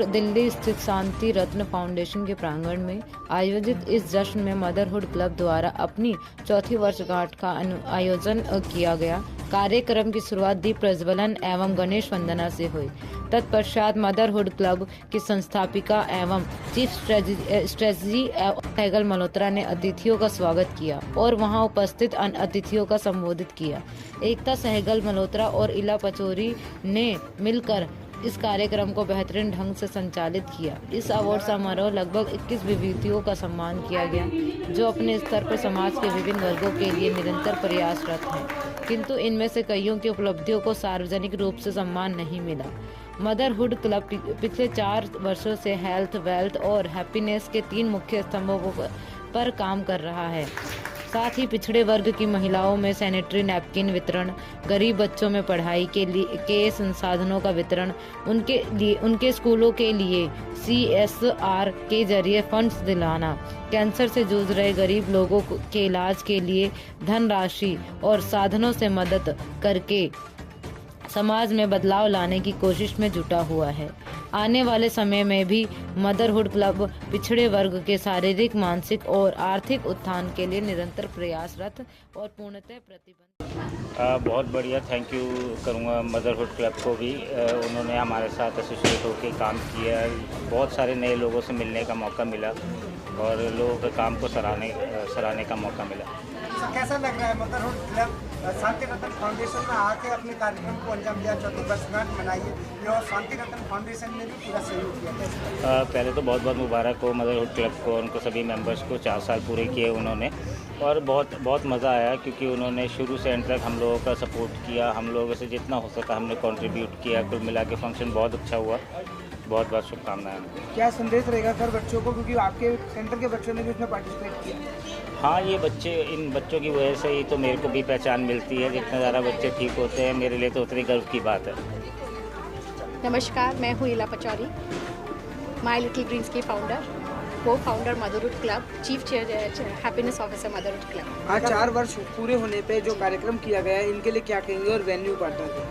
दिल्ली स्थित शांति रत्न फाउंडेशन के प्रांगण में आयोजित इस जश्न में मदरहुड क्लब द्वारा अपनी चौथी वर्षगांठ का आयोजन किया गया। कार्यक्रम की शुरुआत दीप प्रज्वलन एवं गणेश वंदना से हुई। तत्पश्चात मदरहुड क्लब की संस्थापिका एवं चीफ स्ट्रेटजी सहगल मल्होत्रा ने अतिथियों का स्वागत किया और वहां उपस्थित अन्य अतिथियों का संबोधित किया। एकता सहगल मल्होत्रा और इला पचौरी ने मिलकर इस कार्यक्रम को बेहतरीन ढंग से संचालित किया। इस अवार्ड समारोह लगभग 21 विभूतियों का सम्मान किया गया, जो अपने स्तर पर समाज के विभिन्न वर्गों के लिए निरंतर प्रयासरत हैं, किंतु इनमें से कईयों की उपलब्धियों को सार्वजनिक रूप से सम्मान नहीं मिला। मदरहुड क्लब पिछले 4 वर्षों से हेल्थ, वेल्थ और हैप्पीनेस के 3 मुख्य स्तंभों पर काम कर रहा है। साथ ही पिछड़े वर्ग की महिलाओं में सैनिटरी नैपकिन वितरण, गरीब बच्चों में पढ़ाई के संसाधनों का वितरण, उनके स्कूलों के लिए CSR के जरिए फंड्स दिलाना, कैंसर से जूझ रहे गरीब लोगों के इलाज के लिए धनराशि और साधनों से मदद करके समाज में बदलाव लाने की कोशिश में जुटा हुआ है। आने वाले समय में भी मदरहुड क्लब पिछड़े वर्ग के शारीरिक, मानसिक और आर्थिक उत्थान के लिए निरंतर प्रयासरत और पूर्णतः प्रतिबद्ध। बहुत बढ़िया, थैंक यू करूँगा मदरहुड क्लब को भी। उन्होंने हमारे साथ एसोसिएट होकर काम किया। बहुत सारे नए लोगों से मिलने का मौका मिला और लोगों के काम को सराहने का मौका मिला। कैसा लग रहा है मदरहुड क्लब शांति रत्न फाउंडेशन में आके अपने कार्यक्रम को अंजाम दिया, चौथी वर्षगांठ मनाई है और शांति रत्न फाउंडेशन ने भी पूरा सहयोग किया? पहले तो बहुत बहुत मुबारक हो मदरहुड क्लब को, उनको सभी मेंबर्स को 4 साल पूरे किए उन्होंने और बहुत मज़ा आया, क्योंकि उन्होंने शुरू से एंड तक हम लोगों का सपोर्ट किया। हम लोगों से जितना हो सका हमने कंट्रीब्यूट किया। कुल मिला के फंक्शन बहुत अच्छा हुआ। बहुत बहुत शुभकामनाएं। क्या संदेश रहेगा सर बच्चों को, क्योंकि आपके सेंटर के बच्चों ने भी उसमें पार्टिसिपेट किया? हाँ, इन बच्चों की वजह से ही तो मेरे को भी पहचान मिलती है। जितने ज़्यादा बच्चे ठीक होते हैं मेरे लिए तो उतनी गर्व की बात है। नमस्कार, मैं हूँ Ila Pachauri, My Little Dreams की founder, cofounder Motherhood Club, chief happiness officer Motherhood Club. आज 4 वर्ष पूरे होने पे जो कार्यक्रम किया गया है, इनके लिए क्या कहेंगे और वेन्यू पार्टनर?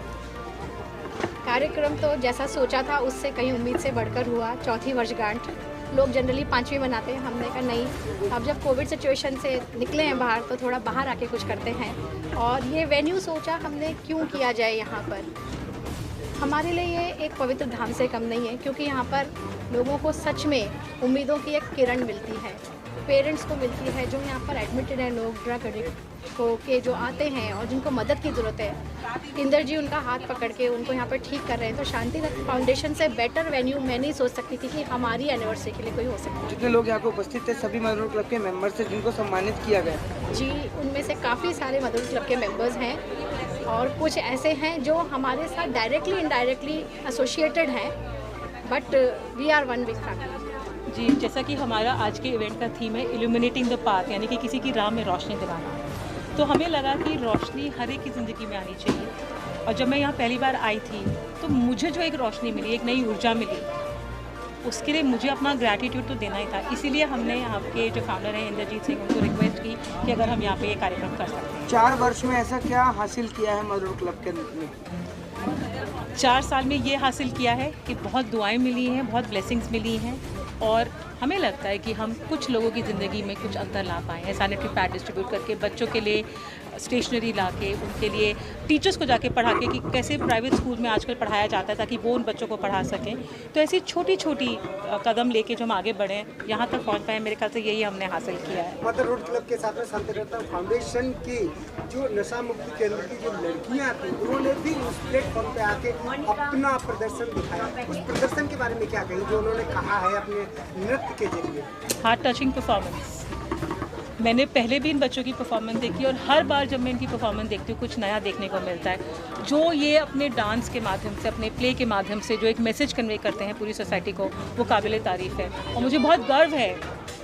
कार्यक्रम तो जैसा सोचा था उससे कहीं उम्मीद से बढ़कर हुआ। चौथी वर्षगांठ लोग जनरली 5वीं मनाते हैं, हमने कहा नहीं, अब जब कोविड सिचुएशन से निकले हैं बाहर तो थोड़ा बाहर आके कुछ करते हैं। और ये वेन्यू सोचा हमने क्यों किया जाए यहाँ पर। हमारे लिए ये एक पवित्र धाम से कम नहीं है, क्योंकि यहाँ पर लोगों को सच में उम्मीदों की एक किरण मिलती है, पेरेंट्स को मिलती है जो यहाँ पर एडमिटेड है, लोग ड्रग एडिक्ट के जो आते हैं और जिनको मदद की ज़रूरत है। इंदर जी उनका हाथ पकड़ के उनको यहाँ पर ठीक कर रहे हैं। तो शांति रत्न फाउंडेशन से बेटर वेन्यू मैं नहीं सोच सकती थी कि हमारी एनिवर्सरी के लिए कोई हो सकता है। जितने लोग यहाँ पे उपस्थित थे सभी मदरहुड क्लब के मेंबर्स थे जिनको सम्मानित किया गया? जी, उनमें से काफ़ी सारे मदरहुड क्लब के मेंबर्स हैं और कुछ ऐसे हैं जो हमारे साथ डायरेक्टली इनडायरेक्टली एसोसिएटेड हैं, but we are one big family. जी, जैसा कि हमारा आज के इवेंट का थीम है इल्यूमिनेटिंग द पाथ, यानी कि किसी की राह में रोशनी दिलाना। तो हमें लगा कि रोशनी हर एक की ज़िंदगी में आनी चाहिए। और जब मैं यहाँ पहली बार आई थी तो मुझे जो एक रोशनी मिली, एक नई ऊर्जा मिली, उसके लिए मुझे अपना ग्रैटिट्यूड तो देना ही था। इसीलिए हमने यहाँ के जो फाउंडर हैं इंद्रजीत सिंह, उनको रिक्वेस्ट की कि अगर हम यहाँ पे ये कार्यक्रम कर सकते हैं। 4 वर्ष में ऐसा क्या हासिल किया है मदरहुड क्लब के ने? 4 साल में ये हासिल किया है कि बहुत दुआएं मिली हैं, बहुत ब्लेसिंग्स मिली हैं और हमें लगता है कि हम कुछ लोगों की ज़िंदगी में कुछ अंतर ला पाए हैं। सैनिटरी पैड डिस्ट्रीब्यूट करके, बच्चों के लिए स्टेशनरी ला के, उनके लिए टीचर्स को जाके पढ़ा के कि कैसे प्राइवेट स्कूल में आजकल पढ़ाया जाता है ताकि वो उन बच्चों को पढ़ा सकें। तो ऐसी छोटी छोटी कदम लेके जो हम आगे बढ़ें, यहाँ तक पहुँच पाए, मेरे ख्याल से यही हमने हासिल किया है। मदरहुड क्लब के साथ में शांति रत्न फाउंडेशन की जो नशा मुक्ति केंद्र की जो लड़कियाँ थी, उन्होंने भी उस प्लेटफॉर्म पे आके अपना प्रदर्शन दिखाया। उस प्रदर्शन के बारे में क्या कहें जो उन्होंने कहा है अपने नृत्य के जरिए? Heart touching performance. मैंने पहले भी इन बच्चों की परफॉर्मेंस देखी और हर बार जब मैं इनकी परफॉर्मेंस देखती हूँ कुछ नया देखने को मिलता है। जो ये अपने डांस के माध्यम से, अपने प्ले के माध्यम से जो एक मैसेज कन्वे करते हैं पूरी सोसाइटी को, वो काबिल तारीफ़ है। और मुझे बहुत गर्व है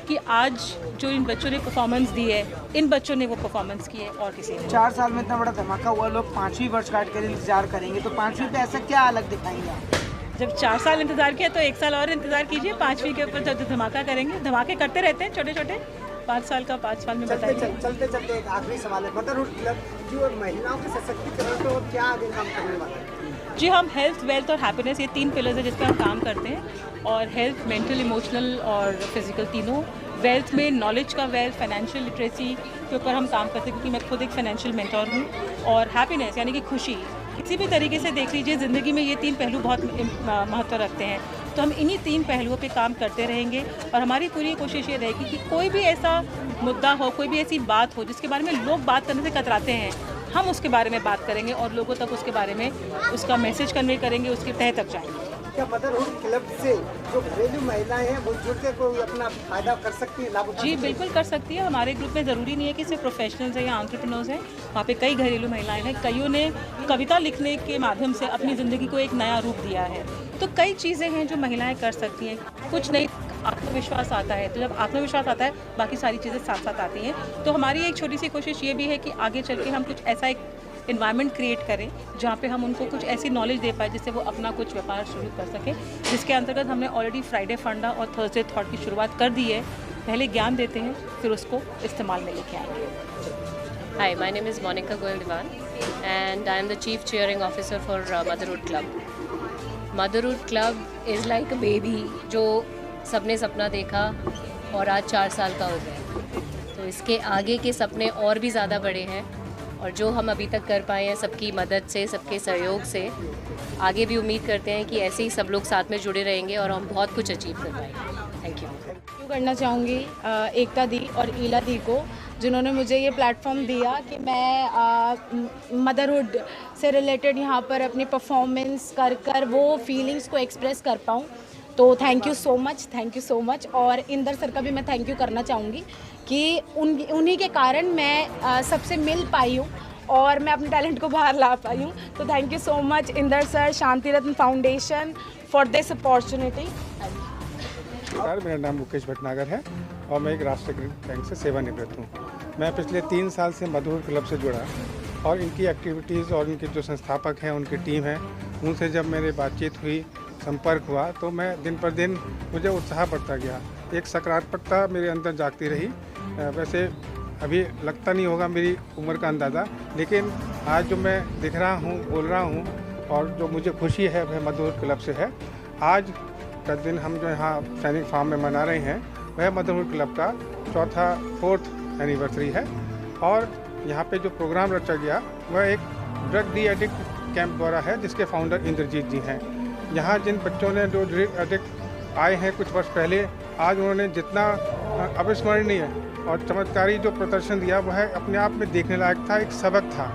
कि आज जो इन बच्चों ने परफॉर्मेंस दी है, इन बच्चों ने वो परफॉर्मेंस की है और किसी ने। 4 साल में इतना बड़ा धमाका हुआ, लोग 5वीं वर्षगांठ के लिए इंतजार करेंगे, तो 5वीं पे ऐसा क्या अलग दिखाएंगे आप? जब 4 साल इंतज़ार किया तो 1 साल और इंतज़ार कीजिए। 5वीं के ऊपर जब धमाका करेंगे, धमाके करते रहते हैं छोटे छोटे, 5 साल का 5 साल में बताइए। चलते एक आखिरी सवाल है, मदरहुड क्लब जो महिलाओं के सशक्तिकरण को क्या आगे काम करने वाला है? जी, हम हेल्थ, वेल्थ और हैप्पीनेस, ये 3 पिलर्स है जिस पे हम काम करते हैं। और हेल्थ, मेंटल, इमोशनल और फिजिकल, तीनों। वेल्थ में नॉलेज का वेल्थ, फाइनेंशियल लिटरेसी के ऊपर हम काम करते हैं, क्योंकि मैं खुद एक फाइनेंशियल मेंटर हूँ। और हैप्पीनेस यानी कि खुशी, किसी भी तरीके से देख लीजिए ज़िंदगी में ये 3 पहलू बहुत महत्व रखते हैं। तो हम इन्हीं 3 पहलुओं पे काम करते रहेंगे और हमारी पूरी कोशिश ये रहेगी कि कोई भी ऐसा मुद्दा हो, कोई भी ऐसी बात हो जिसके बारे में लोग बात करने से कतराते हैं, हम उसके बारे में बात करेंगे और लोगों तक उसके बारे में उसका मैसेज कन्वे करेंगे, उसके तह तक जाएंगे। क्या मदरहुड क्लब से जो घरेलू महिलाएं हैं वो जुड़ के कोई अपना फायदा कर सकती है, लाभ उठा सकती जी है? बिल्कुल कर सकती है। हमारे ग्रुप में ज़रूरी नहीं है कि सिर्फ प्रोफेशनल्स हैं या एंटरप्रेन्योर्स हैं, वहाँ पे कई घरेलू महिलाएं हैं। कईयों ने कविता लिखने के माध्यम से अपनी ज़िंदगी को एक नया रूप दिया है। तो कई चीज़ें हैं जो महिलाएं कर सकती हैं। कुछ नहीं, आत्मविश्वास आता है, तो जब आत्मविश्वास आता है बाकी सारी चीज़ें साथ साथ आती हैं। तो हमारी एक छोटी सी कोशिश ये भी है कि आगे चल के हम कुछ ऐसा एक इन्वायरमेंट क्रिएट करें जहाँ पे हम उनको कुछ ऐसी नॉलेज दे पाए जिससे वो अपना कुछ व्यापार शुरू कर सकें, जिसके अंतर्गत हमने ऑलरेडी फ्राइडे फंडा और थर्सडे थॉट की शुरुआत कर दी है। पहले ज्ञान देते हैं, फिर उसको इस्तेमाल में लेके आएंगे। Hi, my name is Monica Goel Diwan and I am the Chief Cheering Officer for Motherhood Club. Motherhood Club is like a baby जो सबने सपना देखा और आज 4 साल का हो गया। तो इसके आगे के सपने और भी ज़्यादा बड़े हैं और जो हम अभी तक कर पाए हैं सबकी मदद से, सबके सहयोग से, आगे भी उम्मीद करते हैं कि ऐसे ही सब लोग साथ में जुड़े रहेंगे और हम बहुत कुछ अचीव कर पाएंगे। Thank you. थैंक यू करना चाहूँगी एकता दी और ईला दी को, जिन्होंने मुझे ये प्लेटफॉर्म दिया कि मैं मदरहुड से रिलेटेड यहाँ पर अपनी परफॉर्मेंस कर वो फीलिंग्स को एक्सप्रेस कर पाऊँ। तो थैंक यू सो मच। और इंदर सर का भी मैं थैंक यू करना चाहूँगी कि उन्हीं के कारण मैं सबसे मिल पाई हूँ और मैं अपने टैलेंट को बाहर ला पाई हूँ। तो thank you so much Inder sir, Shanti Ratna foundation for this opportunity. मेरा नाम मुकेश भटनागर है और मैं एक राष्ट्रीय बैंक से सेवानिवृत्त हूँ। मैं पिछले 3 साल से मदरहुड क्लब से जुड़ा और इनकी एक्टिविटीज़ और इनके जो संस्थापक हैं, उनकी टीम है, उनसे जब मेरी बातचीत हुई, संपर्क हुआ, तो मैं दिन पर दिन मुझे उत्साह बढ़ता गया। एक सकारात्मकता मेरे अंदर जागती रही। वैसे अभी लगता नहीं होगा मेरी उम्र का अंदाज़ा, लेकिन आज जो मैं दिख रहा हूँ, बोल रहा हूँ और जो मुझे खुशी है वह मदरहुड क्लब से है। आज का दिन हम जो यहाँ सैनिक फार्म में मना रहे हैं वह मदरहुड क्लब का 4th एनिवर्सरी है। और यहाँ पे जो प्रोग्राम रचा गया वह एक ड्रग डी एडिक्ट कैंप द्वारा है, जिसके फाउंडर इंद्रजीत जी हैं। यहाँ जिन बच्चों ने जो ड्रग एडिक्ट आए हैं कुछ वर्ष पहले, आज उन्होंने जितना अविस्मरणीय और चमत्कारी जो प्रदर्शन दिया वह अपने आप में देखने लायक था, एक सबक था।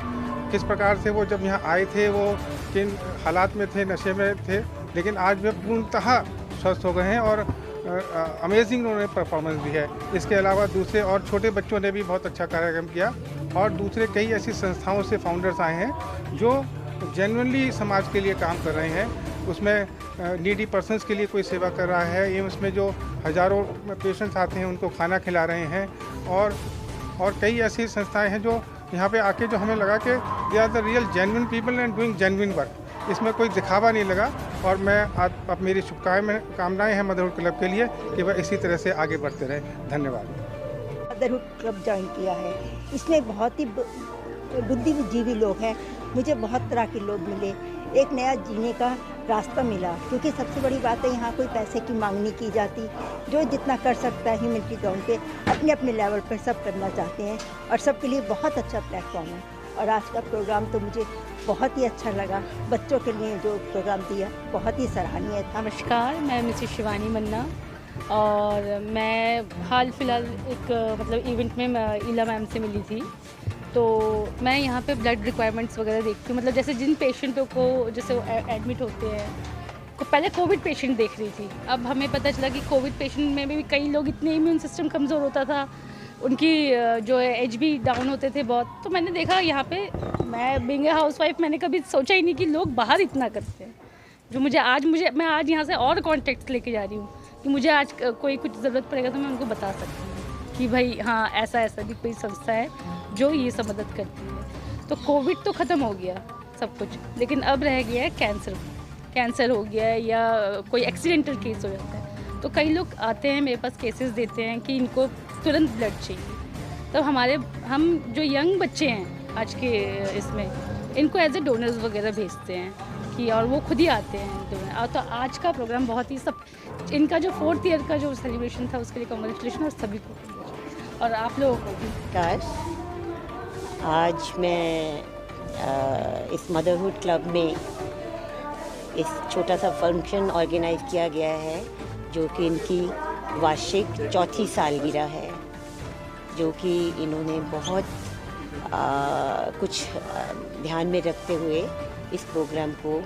किस प्रकार से वो जब यहाँ आए थे, वो किन हालात में थे, नशे में थे, लेकिन आज वे पूर्णतः स्वस्थ हो गए हैं और अमेजिंग उन्होंने परफॉर्मेंस दी है। इसके अलावा दूसरे और छोटे बच्चों ने भी बहुत अच्छा कार्यक्रम किया और दूसरे कई ऐसी संस्थाओं से फाउंडर्स आए हैं जो जेन्युइनली समाज के लिए काम कर रहे हैं। उसमें नीडी पर्सनस के लिए कोई सेवा कर रहा है, ये उसमें जो हज़ारों पेशेंट्स आते हैं उनको खाना खिला रहे हैं और कई ऐसी संस्थाएं हैं जो यहाँ पे आके जो हमें लगा कि they are the real genuine people and doing genuine work. इसमें कोई दिखावा नहीं लगा और मैं अब मेरी शुभकामनाएं हैं मदरहुड क्लब के लिए कि वह इसी तरह से आगे बढ़ते रहे। धन्यवाद। मदरहुड क्लब ज्वाइन किया है, इसमें बहुत ही बुद्धिजीवी लोग हैं। मुझे बहुत तरह के लोग मिले, एक नया जीने का रास्ता मिला, क्योंकि सबसे बड़ी बात है यहाँ कोई पैसे की मांग नहीं की जाती। जो जितना कर सकता है ह्यूमैनिटी ग्राउंड पे अपने अपने लेवल पर सब करना चाहते हैं और सबके लिए बहुत अच्छा प्लेटफॉर्म है। और आज का प्रोग्राम तो मुझे बहुत ही अच्छा लगा। बच्चों के लिए जो प्रोग्राम दिया बहुत ही सराहनीय था। नमस्कार, मैं मिसेस शिवानी मन्ना और मैं हाल फिलहाल एक इवेंट में ईला मैम से मिली थी। तो मैं यहाँ पे ब्लड रिक्वायरमेंट्स वगैरह देखती हूँ, जैसे जिन पेशेंटों को जैसे एडमिट होते हैं, तो पहले कोविड पेशेंट देख रही थी। अब हमें पता चला कि कोविड पेशेंट में भी कई लोग इतने इम्यून सिस्टम कमज़ोर होता था, उनकी जो एज भी डाउन होते थे बहुत। तो मैंने देखा यहाँ पे, मैं बीइंग ए हाउसवाइफ मैंने कभी सोचा ही नहीं कि लोग बाहर इतना करते हैं। जो मैं आज यहाँ से और कॉन्टेक्ट लेके जा रही हूँ कि मुझे आज कोई कुछ ज़रूरत पड़ेगा तो मैं उनको बता सकती हूँ कि भाई हाँ ऐसा भी कोई संस्था है जो ये सब मदद करती है। तो कोविड तो ख़त्म हो गया सब कुछ, लेकिन अब रह गया है कैंसर हो गया है या कोई एक्सीडेंटल केस हो जाता है। तो कई लोग आते हैं मेरे पास, केसेस देते हैं कि इनको तुरंत ब्लड चाहिए। तो हम जो यंग बच्चे हैं आज के इसमें, इनको एज ए डोनर्स वगैरह भेजते हैं कि, और वो खुद ही आते हैं। और तो आज का प्रोग्राम बहुत ही इनका जो 4th ईयर का जो सेलिब्रेशन था उसके लिए कांग्रेचुलेशन और सभी को और आप लोगों को भी। आज मैं इस मदरहुड क्लब में इस छोटा सा फंक्शन ऑर्गेनाइज किया गया है जो कि इनकी वार्षिक 4थी सालगिरह है, जो कि इन्होंने बहुत कुछ ध्यान में रखते हुए इस प्रोग्राम को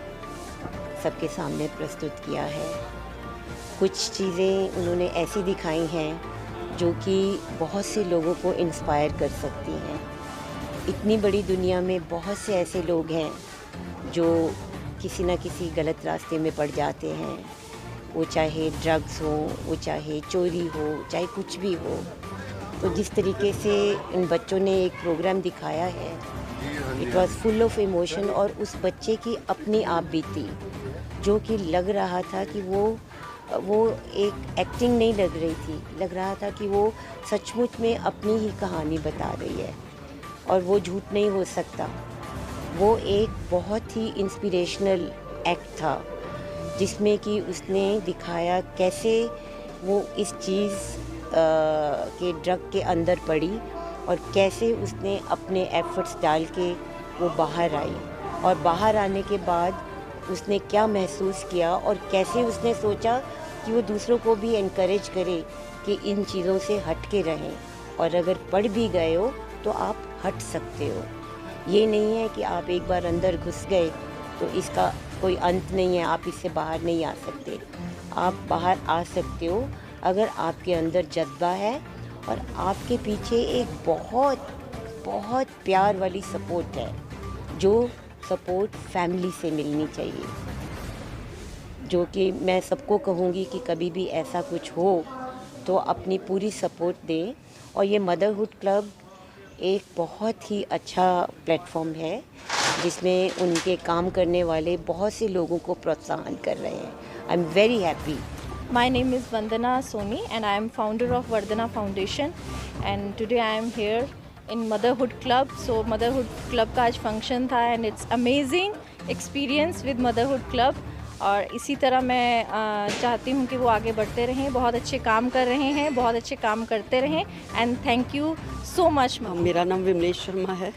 सबके सामने प्रस्तुत किया है। कुछ चीज़ें उन्होंने ऐसी दिखाई हैं जो कि बहुत से लोगों को इंस्पायर कर सकती हैं। इतनी बड़ी दुनिया में बहुत से ऐसे लोग हैं जो किसी न किसी गलत रास्ते में पड़ जाते हैं, वो चाहे ड्रग्स हो, वो चाहे चोरी हो, चाहे कुछ भी हो। तो जिस तरीके से इन बच्चों ने एक प्रोग्राम दिखाया है, it was full of emotion, और उस बच्चे की अपनी आप बीती जो कि लग रहा था कि वो एक एक्टिंग नहीं लग रही थी, लग रहा था कि वो सचमुच में अपनी ही कहानी बता रही है और वो झूठ नहीं हो सकता। वो एक बहुत ही इंस्पिरेशनल एक्ट था जिसमें कि उसने दिखाया कैसे वो इस चीज़ के ड्रग के अंदर पड़ी और कैसे उसने अपने एफर्ट्स डाल के वो बाहर आई, और बाहर आने के बाद उसने क्या महसूस किया और कैसे उसने सोचा कि वो दूसरों को भी इनकरेज करे कि इन चीज़ों से हट के रहें, और अगर पड़ भी गए हो तो आप हट सकते हो। ये नहीं है कि आप एक बार अंदर घुस गए तो इसका कोई अंत नहीं है, आप इससे बाहर नहीं आ सकते। आप बाहर आ सकते हो अगर आपके अंदर जज्बा है और आपके पीछे एक बहुत बहुत प्यार वाली सपोर्ट है, जो सपोर्ट फैमिली से मिलनी चाहिए। जो कि मैं सबको कहूँगी कि कभी भी ऐसा कुछ हो तो अपनी पूरी सपोर्ट दें, और ये मदरहुड क्लब एक बहुत ही अच्छा प्लेटफॉर्म है जिसमें उनके काम करने वाले बहुत से लोगों को प्रोत्साहन कर रहे हैं। आई am very happy. My name is Vandana Soni and I am founder of Vardhana Foundation, and today I am here in Motherhood Club. So Motherhood Club का आज फंक्शन था and it's amazing experience with Motherhood Club, और इसी तरह मैं चाहती हूँ कि वो आगे बढ़ते रहें, बहुत अच्छे काम कर रहे हैं, बहुत अच्छे काम करते रहें, and thank you so much. मेरा नाम विमलेश शर्मा है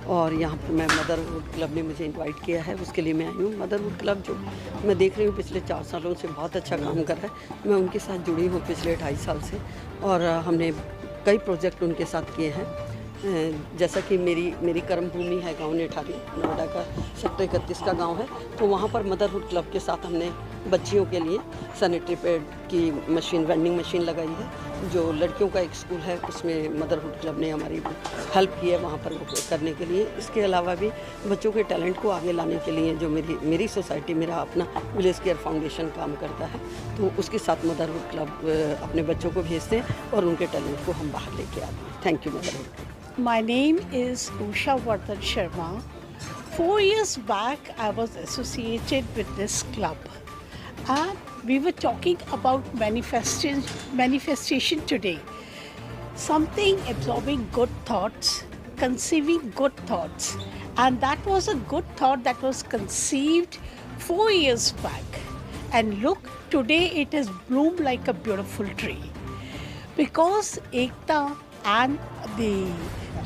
और यहाँ पर मैं मदरहुड क्लब ने मुझे इनवाइट किया है, उसके लिए मैं आई हूँ। मदरहुड क्लब जो मैं देख रही हूँ पिछले 4 सालों से बहुत अच्छा काम कर रहा है। मैं उनके साथ जुड़ी हूँ पिछले 2.5 साल से, और हमने कई प्रोजेक्ट उनके साथ किए हैं। जैसा कि मेरी कर्म भूमि है गांव नेठारी, नोएडा का सेक्टर 31 का गांव है, तो वहाँ पर मदरहुड क्लब के साथ हमने बच्चियों के लिए सैनिटरी पैड की मशीन, वेंडिंग मशीन लगाई है। जो लड़कियों का एक स्कूल है उसमें मदरहुड क्लब ने हमारी हेल्प की है वहाँ पर करने के लिए। इसके अलावा भी बच्चों के टैलेंट को आगे लाने के लिए जो मेरी सोसाइटी, मेरा अपना विलेज केयर फाउंडेशन काम करता है, तो उसके साथ मदरहुड क्लब अपने बच्चों को भेजते हैं और उनके टैलेंट को हम बाहर लेके आते हैं। Thank you motherhood. My name is Usha Vardhan Sharma. 4 years back, I was associated with this club, and we were talking about manifestation today. Something absorbing good thoughts, conceiving good thoughts, and that was a good thought that was conceived 4 years back. And look, today it has bloomed like a beautiful tree, because Ekta and the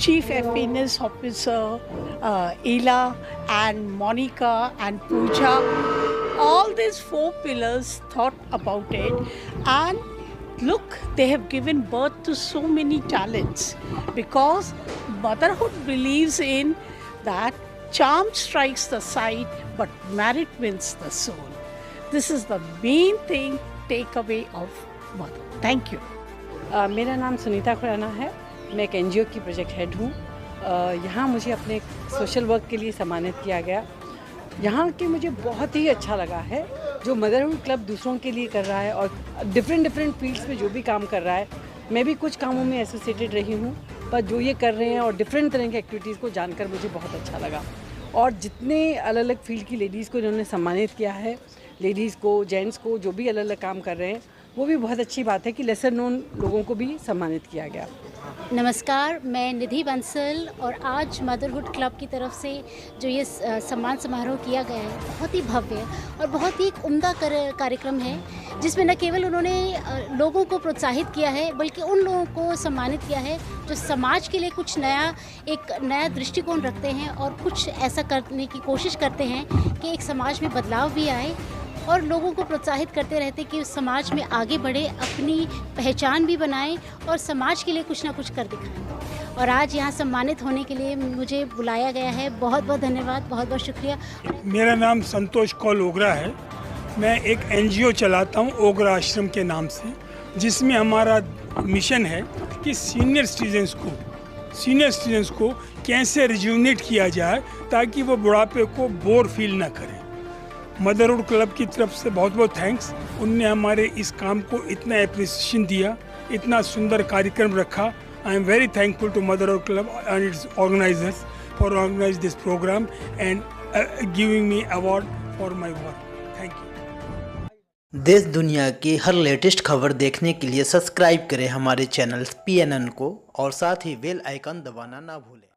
Chief Happiness Officer Ela and Monica and Pooja, all these 4 pillars thought about it, and look, they have given birth to so many talents, because motherhood believes in that charm strikes the sight but merit wins the soul. This is the main thing takeaway of mother. Thank you. मेरा नाम सुनीता खुराना है, मैं एक NGO की project head हूँ। यहाँ मुझे अपने सोशल वर्क के लिए सम्मानित किया गया। यहाँ के मुझे बहुत ही अच्छा लगा है जो मदरहुड क्लब दूसरों के लिए कर रहा है, और डिफरेंट फील्ड्स में जो भी काम कर रहा है। मैं भी कुछ कामों में एसोसिएटेड रही हूँ, पर जो ये कर रहे हैं और डिफरेंट तरह की एक्टिविटीज़ को जानकर मुझे बहुत अच्छा लगा। और जितने अलग अलग फील्ड की लेडीज़ को इन्होंने सम्मानित किया है, लेडीज़ को, जेंट्स को, जो भी अलग अलग काम कर रहे हैं, वो भी बहुत अच्छी बात है कि लेसर नोन लोगों को भी सम्मानित किया गया। नमस्कार, मैं निधि बंसल और आज मदरहुड क्लब की तरफ से जो ये सम्मान समारोह किया गया है बहुत ही भव्य और बहुत ही एक उम्दा कार्यक्रम है, जिसमें न केवल उन्होंने लोगों को प्रोत्साहित किया है बल्कि उन लोगों को सम्मानित किया है जो समाज के लिए कुछ एक नया दृष्टिकोण रखते हैं और कुछ ऐसा करने की कोशिश करते हैं कि एक समाज में बदलाव भी आए और लोगों को प्रोत्साहित करते रहते कि उस समाज में आगे बढ़े, अपनी पहचान भी बनाएं और समाज के लिए कुछ ना कुछ कर दिखाएं। और आज यहाँ सम्मानित होने के लिए मुझे बुलाया गया है, बहुत बहुत धन्यवाद, बहुत बहुत शुक्रिया। मेरा नाम संतोष कौल ओगरा है। मैं एक NGO चलाता हूँ ओगरा आश्रम के नाम से, जिसमें हमारा मिशन है कि सीनियर सिटीजन्स को कैसे रिजुवनेट किया जाए ताकि वो बुढ़ापे को बोर फील ना करें। मदरहुड क्लब की तरफ से बहुत बहुत थैंक्स। उनने हमारे इस काम को इतना एप्रिसिएशन दिया, इतना सुंदर कार्यक्रम रखा। I am very thankful to Motherhood Club and its organisers for organise this programme and giving me award for my work. Thank you. देश दुनिया की हर लेटेस्ट खबर देखने के लिए सब्सक्राइब करें हमारे चैनल PNN को और साथ ही बेल आइकन दबाना ना भूलें।